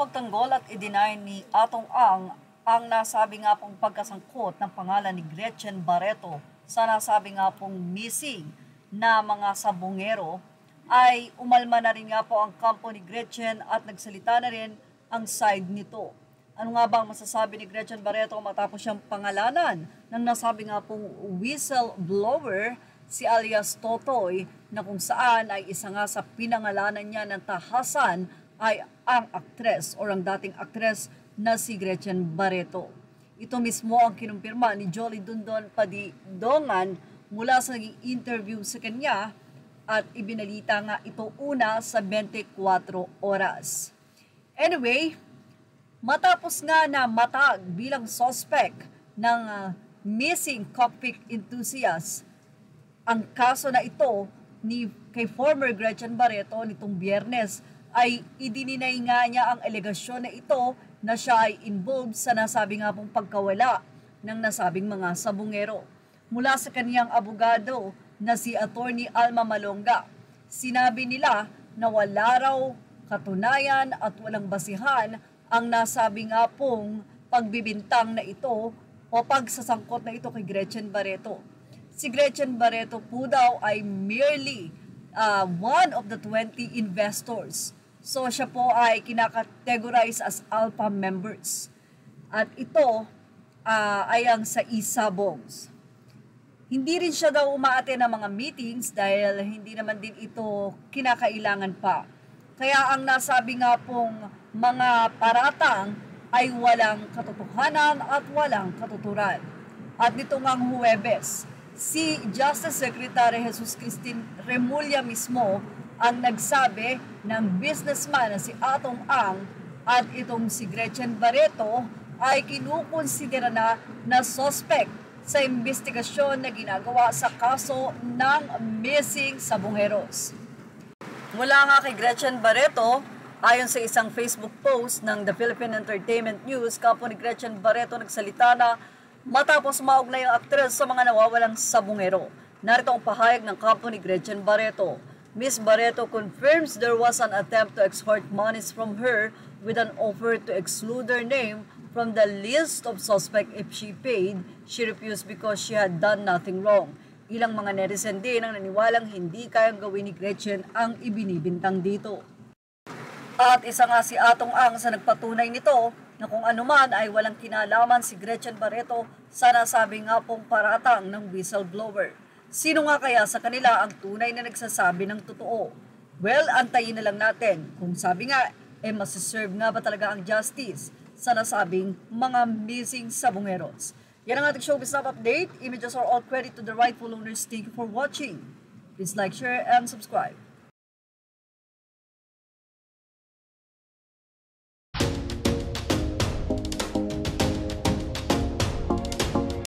pagtanggol at i-deny ni Atong ang nasabi nga pong pagkasangkot ng pangalan ni Gretchen Barreto sa nasabi nga pong missing na mga sabongero, ay umalma na rin nga po ang kampo ni Gretchen at nagsalita na rin ang side nito. Ano nga ba ang masasabi ni Gretchen Barreto matapos siyang pangalanan ng nasabi nga pong whistleblower si alias Totoy, na kung saan ay isa nga sa pinangalanan niya ng tahasan ay ang aktres o ang dating aktres na si Gretchen Barreto. Ito mismo ang kinumpirma ni Jolly Dondon Padidongan mula sa naging interview sa kanya at ibinalita nga ito una sa 24 oras. Anyway, matapos nga na matag bilang suspect ng missing cockpit enthusiast ang kaso na ito kay former Gretchen Barreto nitong Biyernes, ay idininay nga niya ang alegasyon na ito na siya ay involved sa nasabi nga pong pagkawala ng nasabing mga sabongero. Mula sa kaniyang abogado na si Attorney Alma Malonga, sinabi nila na wala raw katunayan at walang basihan ang nasabi nga pong pagbibintang na ito o pagsasangkot na ito kay Gretchen Barreto. Si Gretchen Barreto po daw ay merely one of the 20 investors. So siya po ay kinakategorize as alpha members. At ito ay ang sa Isabongs. Hindi rin siya daw umaate ng mga meetings dahil hindi naman din ito kinakailangan pa. Kaya ang nasabi nga pong mga paratang ay walang katotohanan at walang katuturan. At nito ngang Huwebes, si Justice Secretary Jesus Cristin Remulla mismo ang nagsabi ng businessman na si Atong at itong si Gretchen Barreto ay kinukonsidera na suspect sa investigasyon na ginagawa sa kaso ng missing sabongeros. Mula nga kay Gretchen Barreto, ayon sa isang Facebook post ng The Philippine Entertainment News, kampo ni Gretchen Barreto nagsalita na matapos maugnay ang aktres sa mga nawawalang sabongero. Narito ang pahayag ng kampo ni Gretchen Barreto. Ms. Barreto confirms there was an attempt to extort monies from her with an offer to exclude her name from the list of suspect. If she paid, she refused because she had done nothing wrong. Ilang mga netizen din ang naniwalang hindi kayang gawin ni Gretchen ang ibinibintang dito. At isa nga si Atong sa nagpatunay nito na kung anuman ay walang kinalaman si Gretchen Barreto sa nasabi nga pong paratang ng whistleblower. Sino nga kaya sa kanila ang tunay na nagsasabi ng totoo? Well, antayin na lang natin kung sabi nga, masiserve nga ba talaga ang justice sa nasabing mga missing sabongeros. Yan ang ating showbiz update. Images are all credit to the rightful owners. Thank you for watching. Please like, share, and subscribe.